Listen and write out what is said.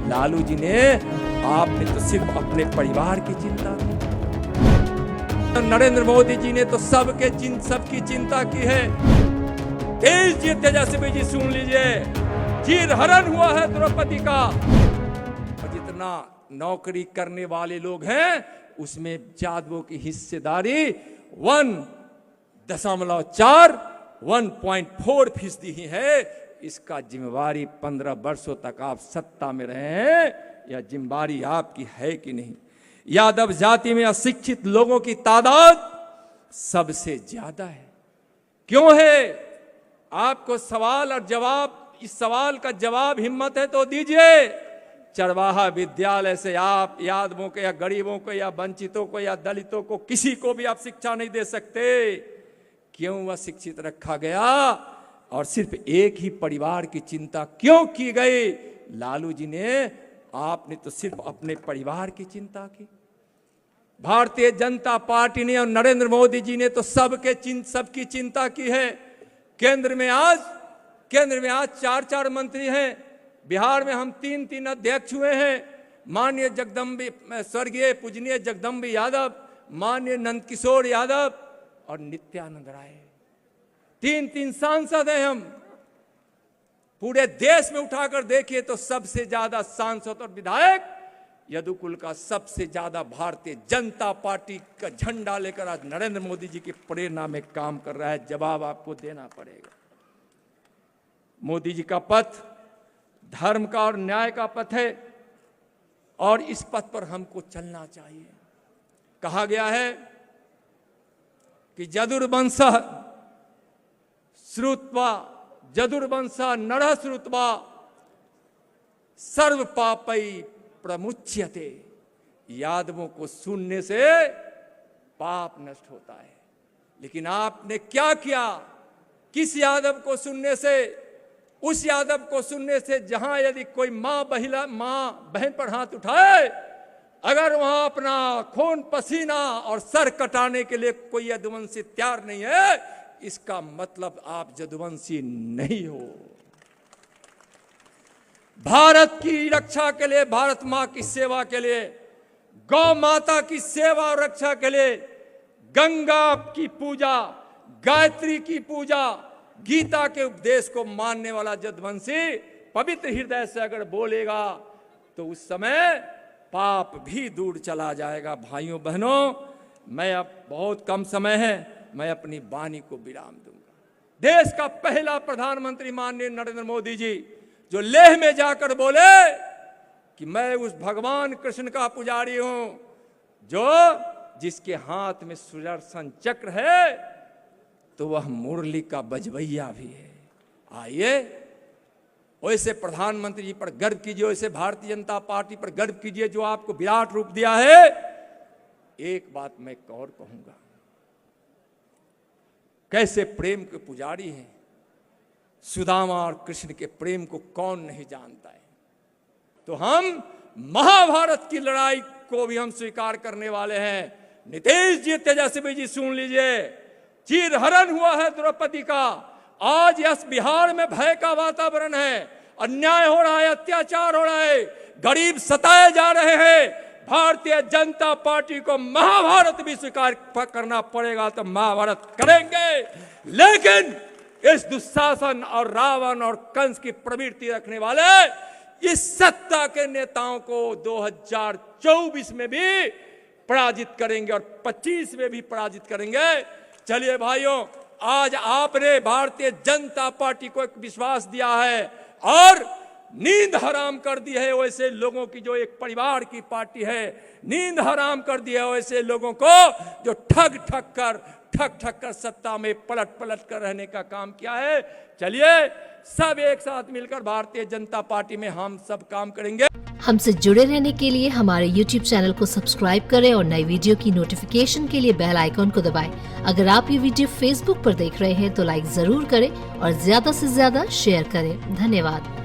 लालू जी ने, आपने तो सिर्फ अपने परिवार की चिंता की। नरेंद्र मोदी जी ने तो सबकी चिंता की है। तेज जी तेजस्वी जी सुन लीजिए, चीर हरण हुआ है द्रौपदी का। और जितना नौकरी करने वाले लोग हैं उसमें यादवों की हिस्सेदारी 1.4 ही है। इसका जिम्मेवारी 15 वर्षों तक आप सत्ता में रहे हैं, यह जिम्मेवारी आपकी है कि नहीं? यादव जाति में अशिक्षित लोगों की तादाद सबसे ज्यादा है। क्यों है? आपको सवाल और जवाब, इस सवाल का जवाब हिम्मत है तो दीजिए। चरवाहा विद्यालय से आप यादवों को या गरीबों को या वंचितों को या दलितों को किसी को भी आप शिक्षा नहीं दे सकते। क्यों वह शिक्षित रखा गया और सिर्फ एक ही परिवार की चिंता क्यों की गई? लालू जी ने, आपने तो सिर्फ अपने परिवार की चिंता की। भारतीय जनता पार्टी ने और नरेंद्र मोदी जी ने तो सबकी चिंता की है। केंद्र में आज 4 मंत्री हैं। बिहार में हम 3 अध्यक्ष हुए हैं। माननीय स्वर्गीय पूजनीय जगदम्बी यादव, माननीय नंदकिशोर यादव और नित्यानंद राय, 3 सांसद हैं हम। पूरे देश में उठाकर देखिए तो सबसे ज्यादा सांसद और विधायक यदुकुल का सबसे ज्यादा भारतीय जनता पार्टी का झंडा लेकर आज नरेंद्र मोदी जी की प्रेरणा में काम कर रहा है। जवाब आपको देना पड़ेगा। मोदी जी का पथ धर्म का और न्याय का पथ है और इस पथ पर हमको चलना चाहिए। कहा गया है कि जदुर्वंशा नरः श्रुत्वा सर्व पापै प्रमुच्यते। यादवों को सुनने से पाप नष्ट होता है। लेकिन आपने क्या किया? किस यादव को सुनने से? उस यादव को सुनने से जहां यदि कोई मां बहन पर हाथ उठाए, अगर वहां अपना खून पसीना और सर कटाने के लिए कोई यदुवंशी तैयार नहीं है, इसका मतलब आप यदुवंशी नहीं हो। भारत की रक्षा के लिए, भारत मां की सेवा के लिए, गौ माता की सेवा और रक्षा के लिए, गंगा की पूजा, गायत्री की पूजा, गीता के उपदेश को मानने वाला यदुवंशी पवित्र हृदय से अगर बोलेगा तो उस समय पाप भी दूर चला जाएगा। भाइयों बहनों, मैं अब बहुत कम समय है, मैं अपनी वाणी को विराम दूंगा। देश का पहला प्रधानमंत्री माननीय नरेंद्र मोदी जी जो लेह में जाकर बोले कि मैं उस भगवान कृष्ण का पुजारी हूं जिसके हाथ में सुदर्शन चक्र है, तो वह मुरली का बजवैया भी है। आइए, वैसे प्रधानमंत्री जी पर गर्व कीजिए, वैसे भारतीय जनता पार्टी पर गर्व कीजिए जो आपको विराट रूप दिया है। एक बात मैं और कहूंगा, कैसे प्रेम के पुजारी हैं। सुदामा और कृष्ण के प्रेम को कौन नहीं जानता है। तो हम महाभारत की लड़ाई को भी हम स्वीकार करने वाले हैं। नीतीश जी, तेजस्वी जी सुन लीजिए, चीर हरण हुआ है द्रौपदी का। आज यस बिहार में भय का वातावरण है, अन्याय हो रहा है, अत्याचार हो रहा है, गरीब सताए जा रहे हैं। भारतीय जनता पार्टी को महाभारत भी स्वीकार करना पड़ेगा तो महाभारत करेंगे। लेकिन इस दुशासन और रावण और कंस की प्रवृत्ति रखने वाले इस सत्ता के नेताओं को 2024 में भी पराजित करेंगे और 25 में भी पराजित करेंगे। चलिए भाइयों, आज आपने भारतीय जनता पार्टी को एक विश्वास दिया है और नींद हराम कर दी है वैसे लोगों की जो एक परिवार की पार्टी है। नींद हराम कर दी है वैसे लोगों को जो ठग ठग कर सत्ता में पलट कर रहने का काम किया है। चलिए सब एक साथ मिलकर भारतीय जनता पार्टी में हम सब काम करेंगे। हमसे जुड़े रहने के लिए हमारे YouTube चैनल को सब्सक्राइब करें और नई वीडियो की नोटिफिकेशन के लिए बेल आइकॉन को दबाएं। अगर आप ये वीडियो Facebook पर देख रहे हैं तो लाइक जरूर करें और ज्यादा से ज्यादा शेयर करें। धन्यवाद।